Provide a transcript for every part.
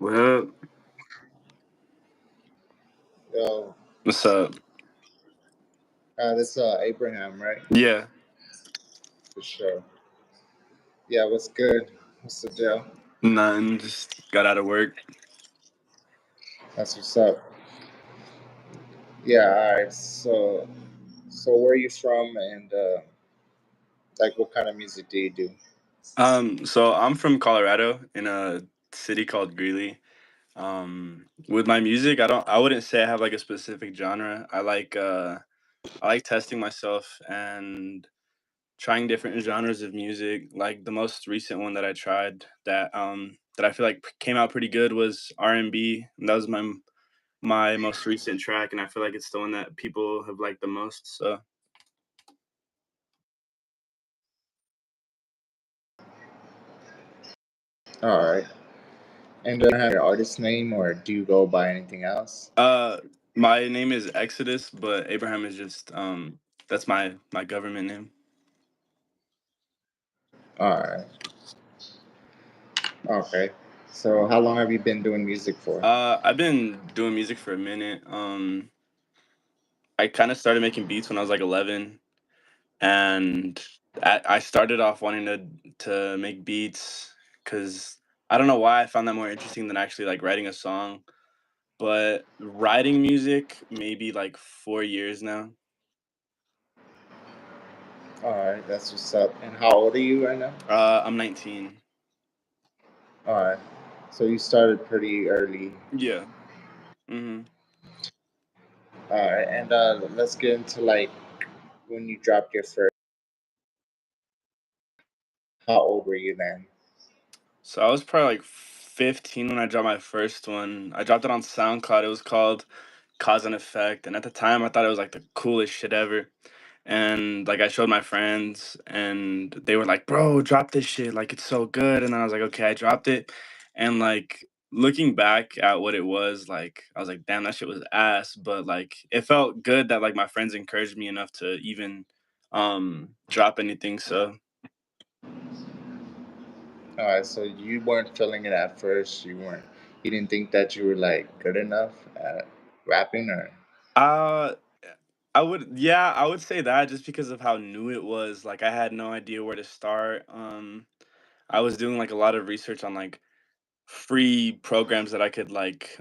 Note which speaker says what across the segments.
Speaker 1: Well,
Speaker 2: Yo,
Speaker 1: what's up?
Speaker 2: this Abraham, right?
Speaker 1: Yeah,
Speaker 2: For sure. Yeah, what's good? What's the deal?
Speaker 1: nothing. Just got out of work.
Speaker 2: That's what's up. Yeah, all right. So where are you from, and like, what kind of music do you do?
Speaker 1: So I'm from Colorado in a city called Greeley. With my music, I wouldn't say I have like a specific genre. I like testing myself and trying different genres of music. Like the most recent one that I tried that I feel like came out pretty good was R&B. And that was my most recent track, and I feel like it's the one that people have liked the most. So
Speaker 2: All right. And do you have your artist name, or do you go by anything else?
Speaker 1: Uh, my name is Exodus, but Abraham is just that's my government name.
Speaker 2: All right. Okay. So how long have you been doing music for?
Speaker 1: I've been doing music for a minute. I kind of started making beats when I was like 11, and I started off wanting to make beats because I don't know why I found that more interesting than actually like writing a song. But writing music maybe like 4 years now.
Speaker 2: All right, that's what's up. And how old are you right now?
Speaker 1: I'm 19.
Speaker 2: All right. So you started pretty early.
Speaker 1: Yeah. hmm
Speaker 2: All right, and let's get into like when you dropped your first. How old were you then?
Speaker 1: So I was probably like 15 when I dropped my first one. I dropped it on SoundCloud. It was called Cause and Effect. And at the time, I thought it was like the coolest shit ever. And like I showed my friends, and they were like, "Bro, drop this shit! Like it's so good." And then I was like, "Okay," I dropped it. And like looking back at what it was, like I was like, "Damn, that shit was ass." But like it felt good that like my friends encouraged me enough to even drop anything. So
Speaker 2: All right, so you weren't feeling it at first. You didn't think that you were like good enough at rapping, or
Speaker 1: uh I would say that just because of how new it was. Like I had no idea where to start. I was doing like a lot of research on like free programs that I could like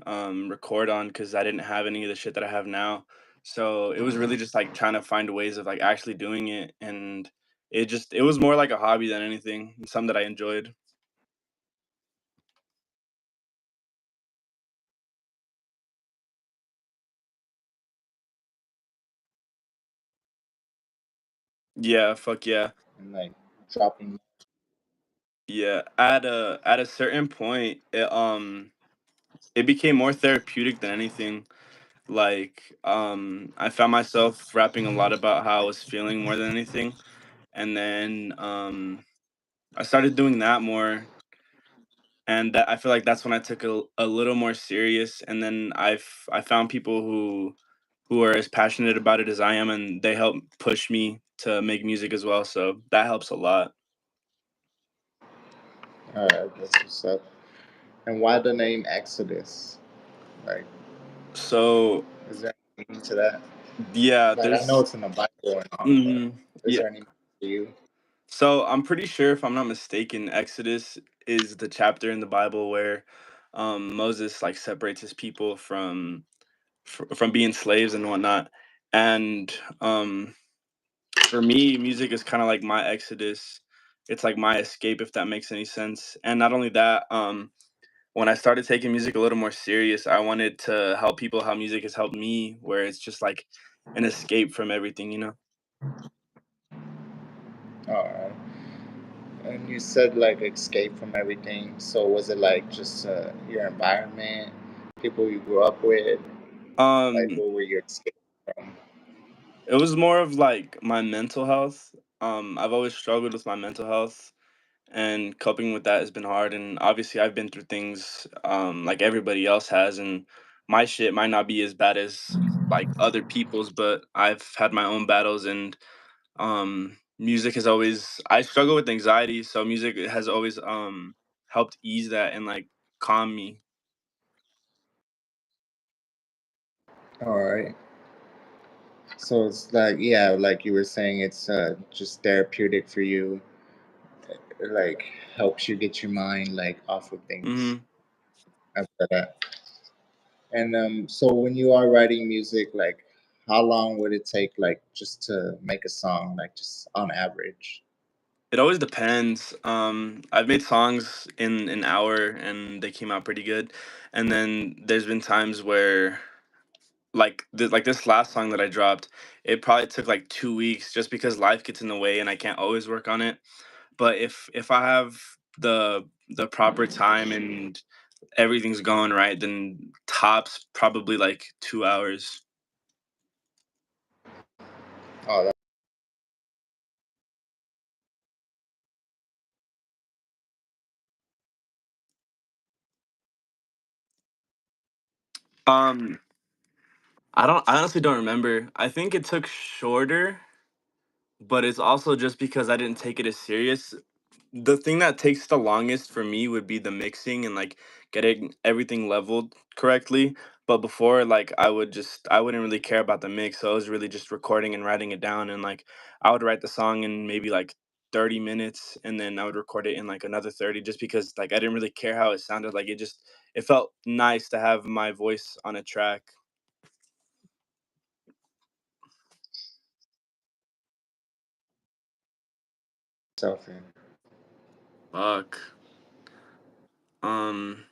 Speaker 1: record on because I didn't have any of the shit that I have now. So it was really just like trying to find ways of like actually doing it, and it was more like a hobby than anything, and something that I enjoyed. Yeah, fuck yeah.
Speaker 2: and like dropping?
Speaker 1: Yeah. At a certain point, it became more therapeutic than anything. Like, I found myself rapping a lot about how I was feeling more than anything, and then, I started doing that more, and that I feel like that's when I took a little more serious, and then I found people who are as passionate about it as I am, and they help push me to make music as well, so that helps a lot.
Speaker 2: All right, that's what's up. And why the name Exodus? Like,
Speaker 1: So,
Speaker 2: is there any meaning to that?
Speaker 1: yeah,
Speaker 2: Like, I know
Speaker 1: there's
Speaker 2: it's in the Bible and all, but
Speaker 1: mhm,
Speaker 2: is
Speaker 1: yeah.
Speaker 2: there any meaning to you?
Speaker 1: So, I'm pretty sure if I'm not mistaken, Exodus is the chapter in the Bible where, Moses, like, separates his people from being slaves and whatnot, and, for me, music is kinda like my exodus. It's like my escape, if that makes any sense, and not only that, when I started taking music a little more serious, I wanted to help people how music has helped me, where it's just like an escape from everything, you know?
Speaker 2: All right. And you said like escape from everything. So was it like just your environment, people you grew up with? Like,
Speaker 1: Um,
Speaker 2: what were your escape from?
Speaker 1: it was more of like my mental health. I've always struggled with my mental health, and coping with that has been hard, and obviously I've been through things like everybody else has, and my shit might not be as bad as like other people's, but I've had my own battles, and music has always I struggle with anxiety, so music has always helped ease that and like calm me.
Speaker 2: All right. So it's like, yeah, like you were saying, it's just therapeutic for you. It like helps you get your mind like off of things
Speaker 1: Hmm.
Speaker 2: after that. And so when you are writing music, like how long would it take, like just to make a song, like just on average?
Speaker 1: It always depends. I've made songs in an hour and they came out pretty good. And then there's been times where like this last song that I dropped, it probably took like 2 weeks just because life gets in the way and I can't always work on it. But if I have the proper time and everything's going right, then tops probably like 2 hours.
Speaker 2: Oh,
Speaker 1: Um, I honestly don't remember. I think it took shorter, but it's also just because I didn't take it as serious. The thing that takes the longest for me would be the mixing and like getting everything leveled correctly. But before, like I wouldn't really care about the mix. So I was really just recording and writing it down. And like I would write the song in maybe like 30 minutes and then I would record it in like another 30 just because like I didn't really care how it sounded. Like it felt nice to have my voice on a track.
Speaker 2: selfie.
Speaker 1: Fuck. Um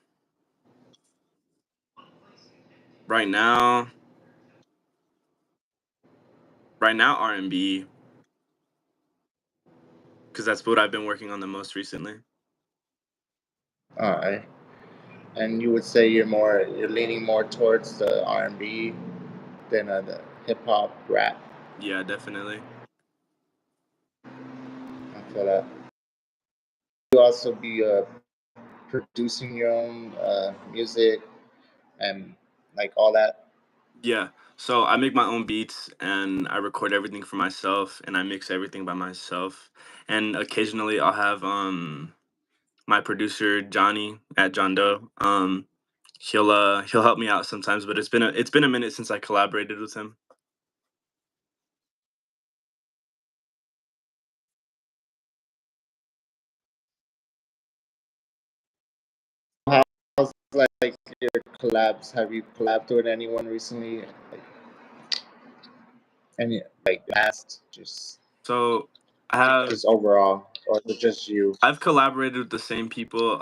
Speaker 1: right now, right now R&B because that's what I've been working on the most recently.
Speaker 2: All right. And you would say you're leaning more towards the R&B than the hip hop rap.
Speaker 1: Yeah, definitely.
Speaker 2: I feel that. You also be producing your own music and like all that.
Speaker 1: Yeah. So I make my own beats and I record everything for myself and I mix everything by myself. And occasionally I'll have my producer Johnny at John Doe. He'll help me out sometimes, but it's been a minute since I collaborated with him.
Speaker 2: How's like your collabs? Have you collabed with anyone recently? Like any like last,
Speaker 1: So I have
Speaker 2: just overall, or is it just you?
Speaker 1: I've collaborated with the same people.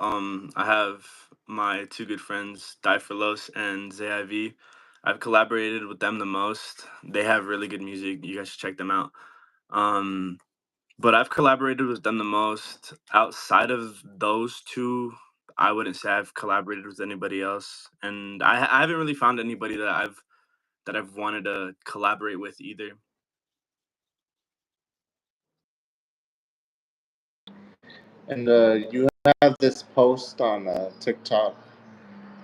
Speaker 1: I have my two good friends, Daiferlos and ZIV. I've collaborated with them the most. They have really good music. You guys should check them out. Um, but I've collaborated with them the most. Outside of those two, I wouldn't say I've collaborated with anybody else, and I haven't really found anybody that I've wanted to collaborate with either.
Speaker 2: And you have this post on TikTok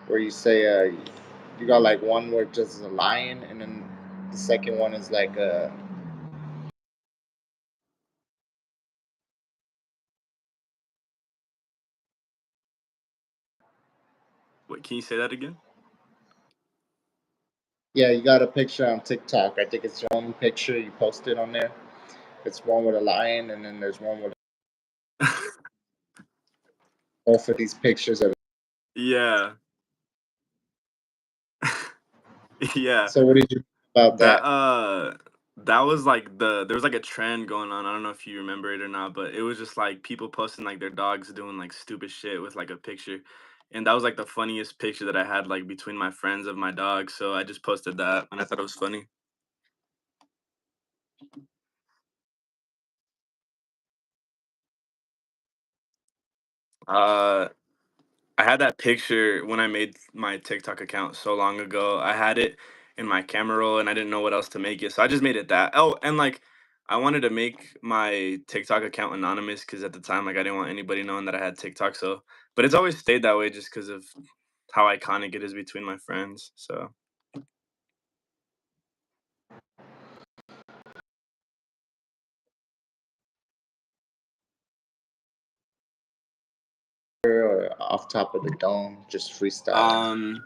Speaker 2: where you say you got like one where just a lion, and then the second one is like a
Speaker 1: Wait, can you say that again?
Speaker 2: yeah. You got a picture on TikTok. I think it's your own picture you posted on there. It's one with a lion, and then there's one with both of these pictures of.
Speaker 1: Yeah, yeah.
Speaker 2: So what did you think about
Speaker 1: That
Speaker 2: that?
Speaker 1: uh that was like there was like a trend going on. I don't know if you remember it or not, but it was just like people posting like their dogs doing like stupid shit with like a picture. And that was like the funniest picture that I had like between my friends of my dog. So I just posted that and I thought it was funny. Uh I had that picture when I made my TikTok account so long ago. I had it in my camera roll and I didn't know what else to make it. So I just made it that. Oh, and like I wanted to make my TikTok account anonymous because at the time like I didn't want anybody knowing that I had TikTok. So but it's always stayed that way just because of how iconic it is between my friends. So
Speaker 2: Or off top of the dome, just freestyling.
Speaker 1: um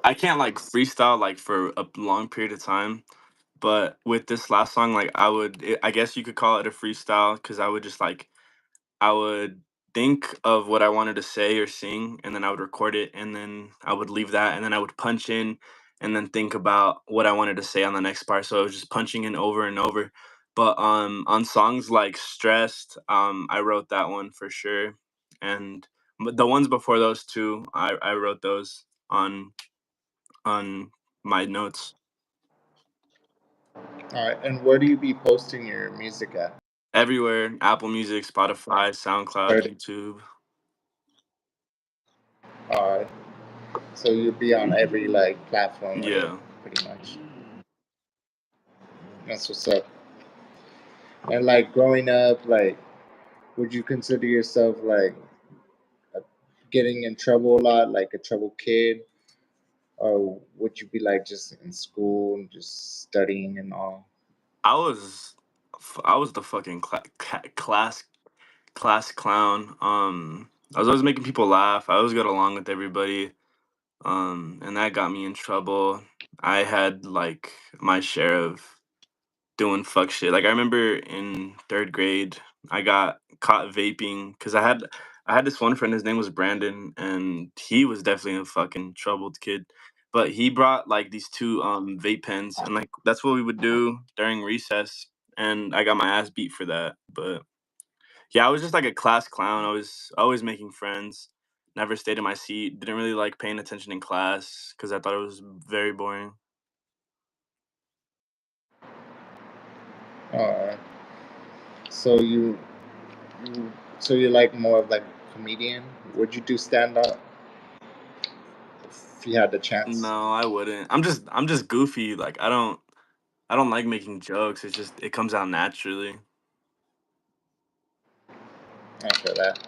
Speaker 1: I can't like freestyle like for a long period of time, but with this last song, like I guess you could call it a freestyle because I would just like I would think of what I wanted to say or sing, and then I would record it, and then I would leave that, and then I would punch in, and then think about what I wanted to say on the next part. So I was just punching in over and over. But on songs like "Stressed," I wrote that one for sure, and but the ones before those two, I wrote those on my notes.
Speaker 2: All right, and where do you be posting your music at?
Speaker 1: Everywhere: Apple Music, Spotify, SoundCloud,
Speaker 2: Heard it.
Speaker 1: YouTube.
Speaker 2: All right, so you'll be on every like platform with it,
Speaker 1: Yeah.
Speaker 2: pretty much. That's what's up. And like growing up, like, would you consider yourself like uh, getting in trouble a lot, like a trouble kid, or would you be like just in school and just studying and all?
Speaker 1: I was I was the fucking class clown. I was always making people laugh. I always got along with everybody. And that got me in trouble. I had like my share of doing fuck shit. Like I remember in third grade, I got caught vaping because I had this one friend. His name was Brandon, and he was definitely a fucking troubled kid. But he brought like these two vape pens, and like that's what we would do during recess. And I got my ass beat for that. But yeah, I was just like a class clown. I was always making friends. Never stayed in my seat. Didn't really like paying attention in class because I thought it was very boring.
Speaker 2: All right. So so you're like more of like a comedian. Would you do stand up if you had the chance?
Speaker 1: No, I wouldn't. I'm just goofy. Like I don't like making jokes. It's just it comes out naturally.
Speaker 2: After that,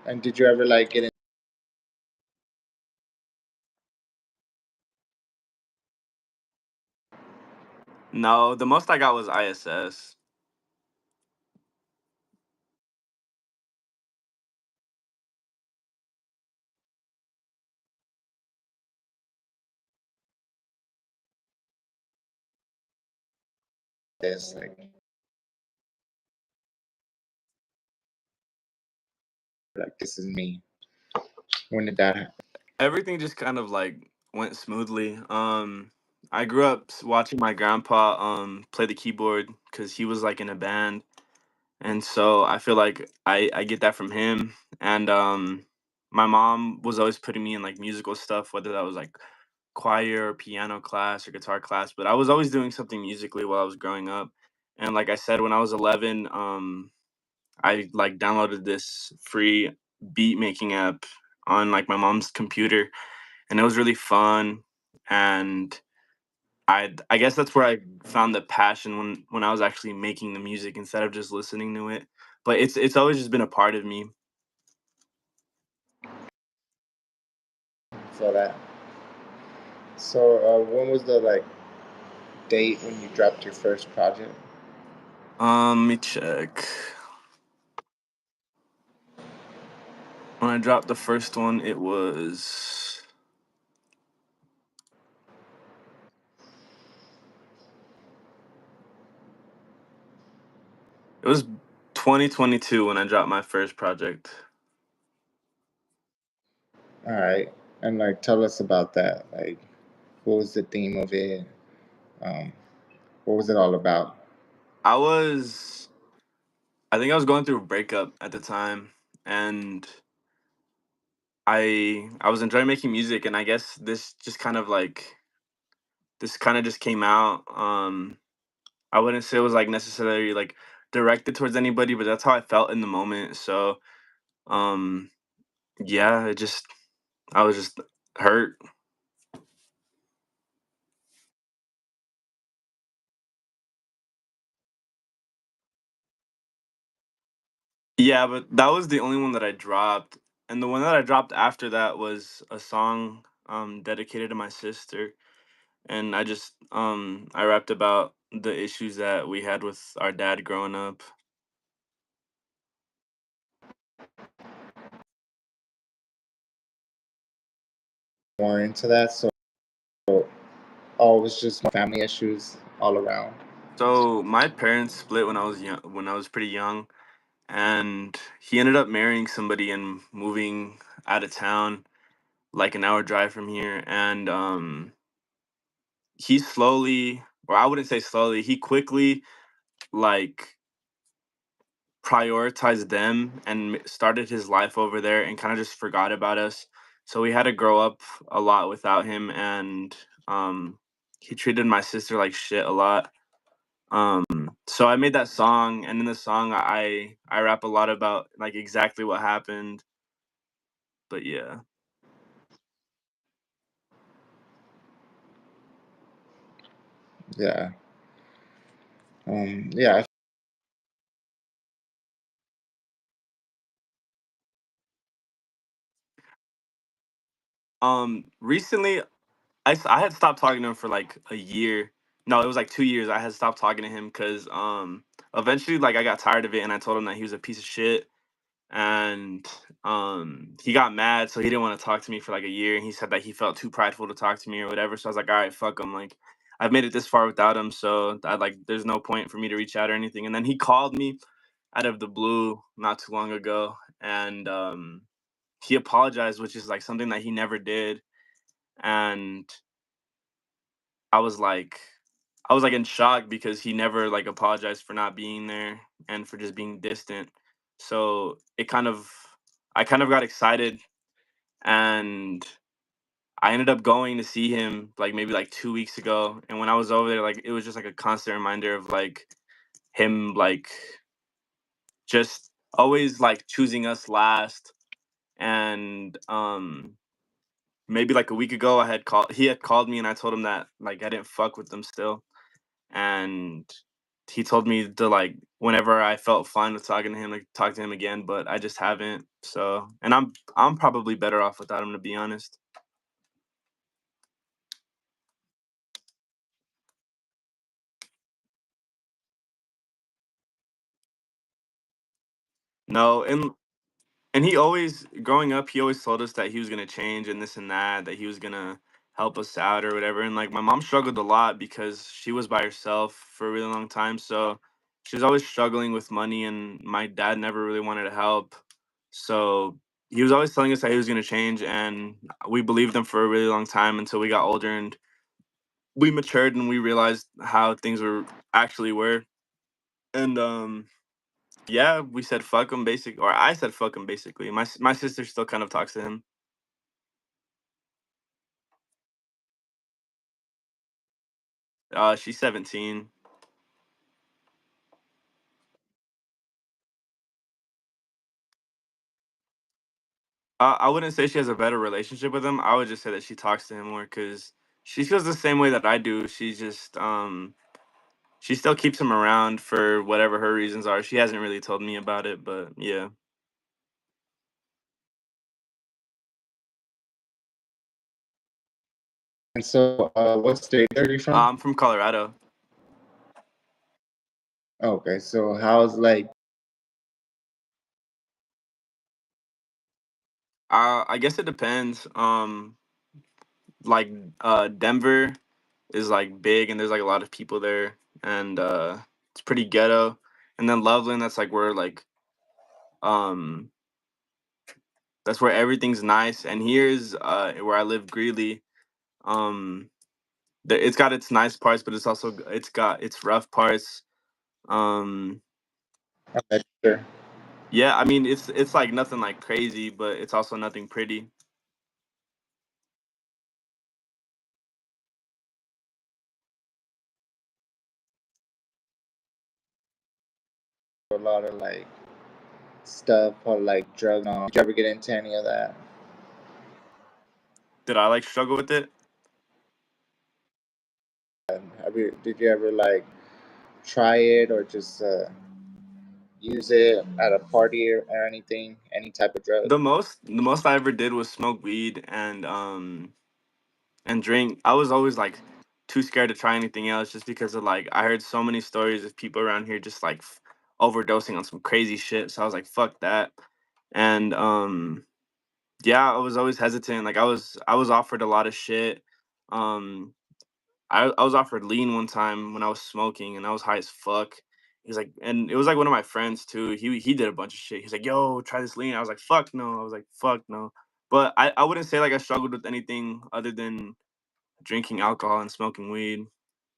Speaker 2: and did you ever like get in
Speaker 1: No, the most I got was ISS.
Speaker 2: this like this is me? When did that happen?
Speaker 1: Everything just kind of like went smoothly. I grew up watching my grandpa play the keyboard because he was like in a band, and so I feel like I get that from him. And my mom was always putting me in like musical stuff, whether that was like choir or piano class or guitar class. But I was always doing something musically while I was growing up. And like I said, when I was 11, I like downloaded this free beat making app on like my mom's computer, and it was really fun. And I guess that's where I found the passion when I was actually making the music instead of just listening to it. But it's always just been a part of me.
Speaker 2: For that. So when was the like date when you dropped your first project?
Speaker 1: Let me check. When I dropped the first one, it was 2022 when I dropped my first project.
Speaker 2: All right, and like tell us about that. Like, what was the theme of it? Um, what was it all about?
Speaker 1: I was I think I was going through a breakup at the time, and I was enjoying making music, and I guess this kind of just came out. I wouldn't say it was like necessarily like directed towards anybody, but that's how I felt in the moment. So um yeah, I was just hurt. Yeah, but that was the only one that I dropped. And the one that I dropped after that was a song dedicated to my sister. And I rapped about the issues that we had with our dad growing up.
Speaker 2: more into that. So, oh, it was just family issues all around.
Speaker 1: So my parents split when I was young, when I was pretty young, and he ended up marrying somebody and moving out of town, like an hour drive from here. And he slowly, or I wouldn't say slowly, he quickly like prioritized them and started his life over there and kind of just forgot about us. So we had to grow up a lot without him, and um, he treated my sister like shit a lot. So I made that song, and in the song I rap a lot about like exactly what happened. But yeah.
Speaker 2: Yeah. Yeah.
Speaker 1: Recently I had stopped talking to him for like a year. No, it was like 2 years. I had stopped talking to him because eventually like I got tired of it, and I told him that he was a piece of shit, and he got mad, so he didn't want to talk to me for like a year, and he said that he felt too prideful to talk to me or whatever. So I was like, all right, fuck him. Like I've made it this far without him, so I like there's no point for me to reach out or anything. And then he called me out of the blue not too long ago, and he apologized, which is like something that he never did. And I was like I was like in shock because he never like apologized for not being there and for just being distant. So it kind of I kind of got excited, and I ended up going to see him like maybe like 2 weeks ago. And when I was over there, like it was just like a constant reminder of like him like just always like choosing us last. And maybe like a week ago I had called he had called me, and I told him that like I didn't fuck with them still. And he told me to like whenever I felt fine with talking to him, like talk to him again, but I just haven't. So, and I'm probably better off without him, to be honest. No, and he always growing up, he always told us that he was gonna change and this and that, that he was gonna help us out or whatever. And like my mom struggled a lot because she was by herself for a really long time. So she was always struggling with money, and my dad never really wanted to help. So he was always telling us that he was gonna change, and we believed him for a really long time until we got older and we matured and we realized how things were actually were. And yeah, we said fuck him basic, or I said fuck him basically. My sister still kind of talks to him. She's 17. I wouldn't say she has a better relationship with him. I would just say that she talks to him more because she feels the same way that I do. She just she still keeps him around for whatever her reasons are. She hasn't really told me about it, but yeah.
Speaker 2: And so, what state are you from?
Speaker 1: I'm from Colorado.
Speaker 2: Okay, so how's like
Speaker 1: I guess it depends. Like Denver is like big, and there's like a lot of people there, and it's pretty ghetto. And then Loveland, that's like where like um that's where everything's nice. And here's where I live, Greeley. Um, it's got its nice parts, but it's got its rough parts. Um,
Speaker 2: sure,
Speaker 1: yeah, I mean it's like nothing like crazy, but it's also nothing pretty.
Speaker 2: a lot of like stuff or like drugs? Did you ever get into any of that?
Speaker 1: Did I like struggle with it?
Speaker 2: Did you ever like try it or just use it at a party or anything? Any type of drug?
Speaker 1: The most I ever did was smoke weed and drink. I was always like too scared to try anything else just because of like I heard so many stories of people around here just like overdosing on some crazy shit. So I was like, fuck that. And Yeah, I was always hesitant. Like I was offered a lot of shit. Um, I was offered lean one time when I was smoking and I was high as fuck. He's like, and it was like one of my friends too. He did a bunch of shit. He's like, "Yo, try this lean." I was like, "Fuck no." I was like, "Fuck no." But I wouldn't say like I struggled with anything other than drinking alcohol and smoking weed.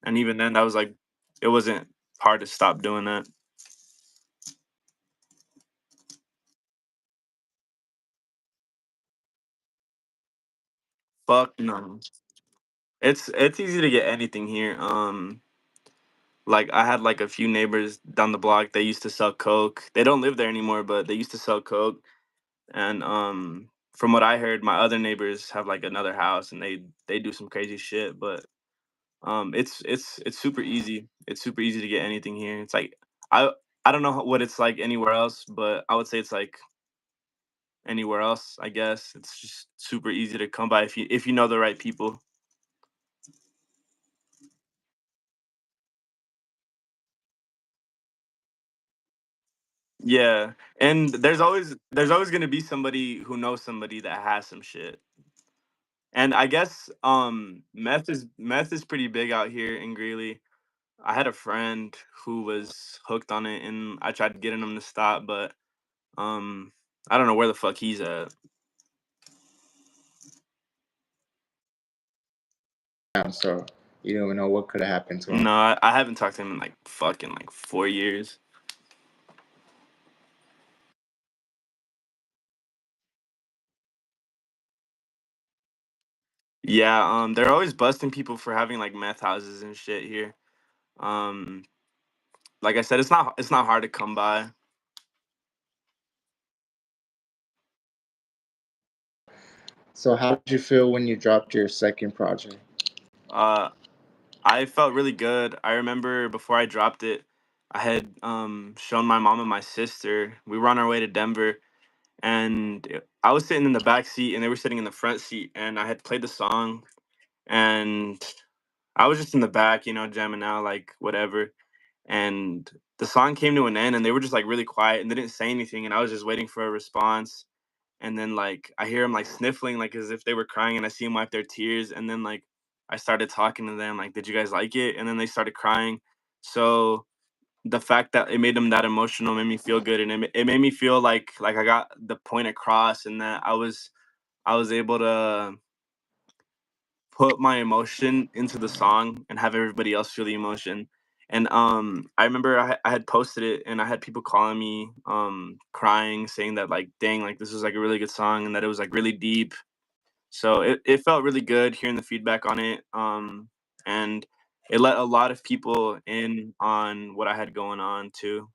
Speaker 1: And even then, that was like, it wasn't hard to stop doing that. Fuck no. It's easy to get anything here. Like I had like a few neighbors down the block. They used to sell coke. They don't live there anymore, but they used to sell coke. And from what I heard, my other neighbors have like another house, and they do some crazy shit. But it's super easy. It's super easy to get anything here. It's like I I don't know what it's like anywhere else, but I would say it's like anywhere else. I guess it's just super easy to come by if you know the right people. Yeah, and there's always gonna be somebody who knows somebody that has some shit. And I guess meth is pretty big out here in Greeley. I had a friend who was hooked on it, and I tried getting him to stop, but um I don't know where the fuck he's at.
Speaker 2: Now, so you don't know what could have happened to him.
Speaker 1: No, I haven't talked to him in like fucking like 4 years. Yeah, they're always busting people for having like meth houses and shit here. Um, like I said, it's not hard to come by.
Speaker 2: So how did you feel when you dropped your second project?
Speaker 1: Uh, I felt really good. I remember before I dropped it, I had shown my mom and my sister. We were on our way to Denver, and I was sitting in the back seat, and they were sitting in the front seat, and I had played the song, and I was just in the back, jamming out like whatever. And the song came to an end, and they were just like really quiet, and they didn't say anything, and I was just waiting for a response. And then like I hear them like sniffling like as if they were crying, and I see them wipe their tears, and then like I started talking to them like, "Did you guys like it?" And then they started crying. So the fact that it made them that emotional made me feel good, and it made me feel like I got the point across, and that I was able to put my emotion into the song and have everybody else feel the emotion. And I remember I had posted it, and I had people calling me crying, saying that like, dang, like this was like a really good song, and that it was like really deep. So it felt really good hearing the feedback on it. And it let a lot of people in on what I had going on too.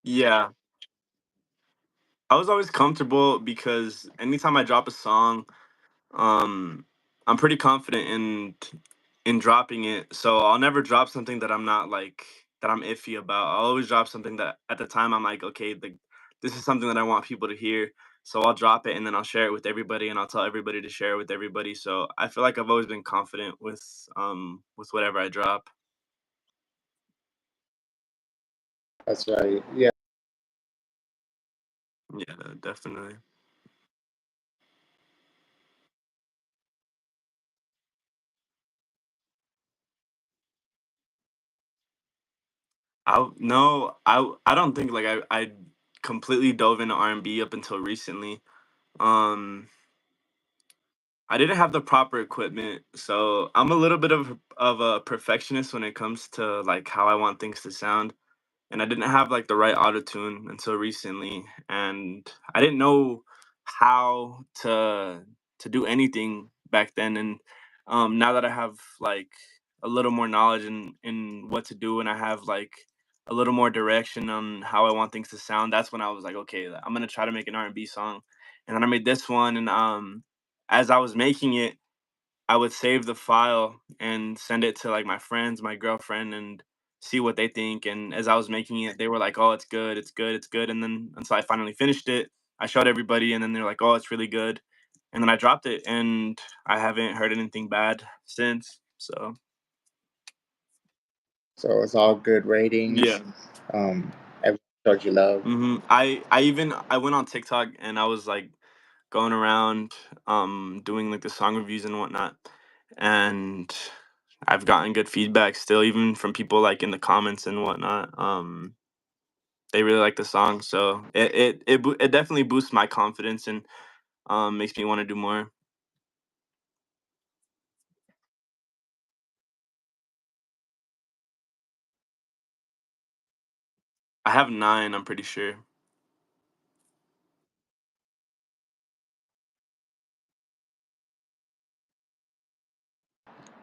Speaker 1: Yeah, I was always comfortable because anytime I drop a song, um I'm pretty confident in dropping it. So I'll never drop something that I'm not like that I'm iffy about. I'll always drop something that at the time I'm like, okay, this is something that I want people to hear. So I'll drop it, and then I'll share it with everybody, and I'll tell everybody to share it with everybody. So I feel like I've always been confident with whatever I drop.
Speaker 2: That's right. Yeah.
Speaker 1: Yeah, definitely. I don't think like I completely dove into R&B up until recently. Um I didn't have the proper equipment, so I'm a little bit of a perfectionist when it comes to like how I want things to sound, and I didn't have like the right auto tune until recently, and I didn't know how to do anything back then. And now that I have like a little more knowledge in what to do, and I have like a little more direction on how I want things to sound, that's when I was like, okay, I'm gonna try to make an R&B song. And then I made this one, and as I was making it, I would save the file and send it to like my friends, my girlfriend, and see what they think. And as I was making it, they were like, "Oh, it's good, it's good, it's good." And then until I finally finished it, I showed everybody, and then they're like, "Oh, it's really good." and then I dropped it, and I haven't heard anything bad since. So
Speaker 2: So it's all good
Speaker 1: yeah.
Speaker 2: ratings. Everyone showed you love.
Speaker 1: I went on TikTok and I was like going around doing like the song reviews and whatnot, and I've gotten good feedback still, even from people like in the comments and whatnot. They really like the song, so it definitely boosts my confidence and makes me want to do more. I have 9, I'm pretty sure.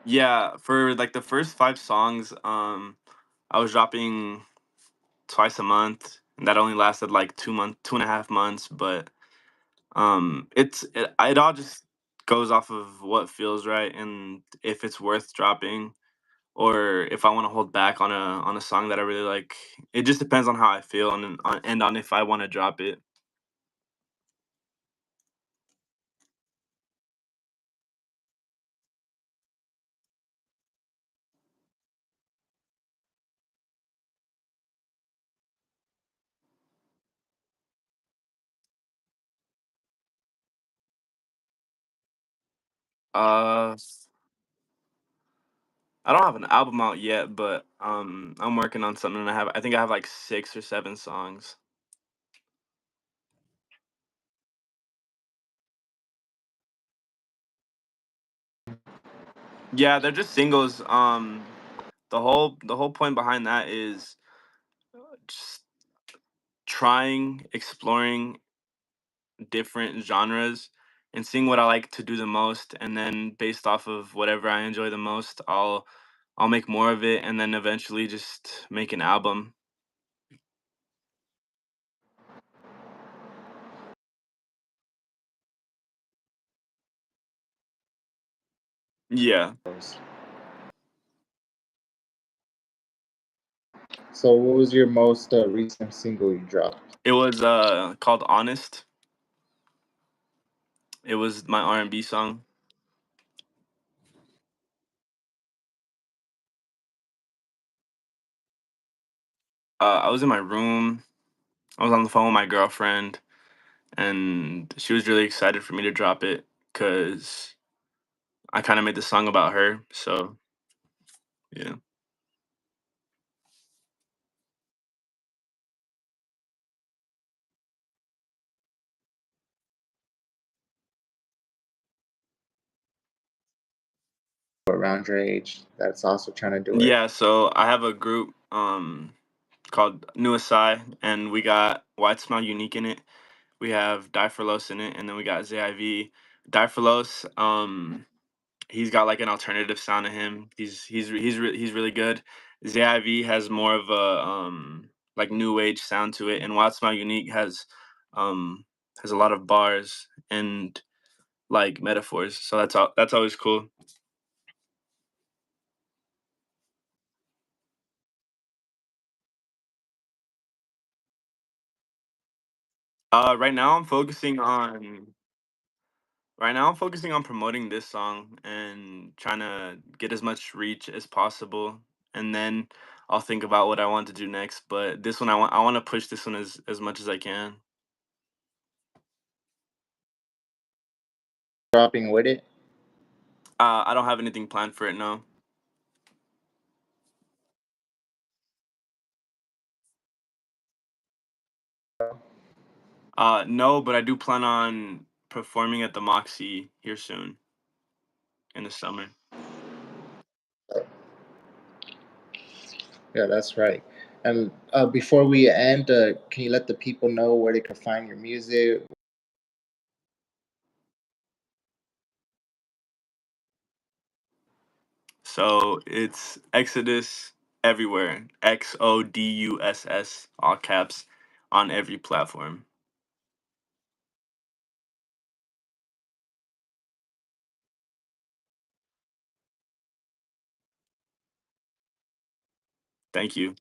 Speaker 1: Yeah, for like the first 5 songs, I was dropping twice a month, and that only lasted like 2.5 months. But it all just goes off of what feels right and if it's worth dropping, or if I want to hold back on a song that I really like. It just depends on how I feel and on if I want to drop it. Uh, I don't have an album out yet, but I'm working on something. I think I have like 6 or 7 songs. Yeah, they're just singles. The whole point behind that is just trying, exploring different genres and seeing what I like to do the most, and then based off of whatever I enjoy the most, I'll make more of it and then eventually just make an album. Yeah.
Speaker 2: So what was your most recent single you dropped?
Speaker 1: It was called Honest. It was my R&B song. I was in my room. I was on the phone with my girlfriend, and she was really excited for me to drop it cuz I kind of made the song about her. So, yeah.
Speaker 2: Around your age that's also trying to do it.
Speaker 1: Yeah, so I have a group called New Asai, and we got White Smile Unique in it. We have Diferlos in it, and then we got ZIV. Diferlos, he's got like an alternative sound to him. He's really good. ZIV has more of a like new age sound to it, and White Smile Unique um has a lot of bars and like metaphors. So that's always cool. Right now I'm focusing on Right now, I'm focusing on promoting this song and trying to get as much reach as possible, and then I'll think about what I want to do next. But this one, I want to push this one as much as I can.
Speaker 2: Dropping with it.
Speaker 1: I don't have anything planned for it, no. No, but I do plan on performing at the Moxie here soon in the summer.
Speaker 2: Yeah, that's right. And before we end, can you let the people know where they can find your music?
Speaker 1: So it's Exodus everywhere. XODUSS, all caps, on every platform. Thank you.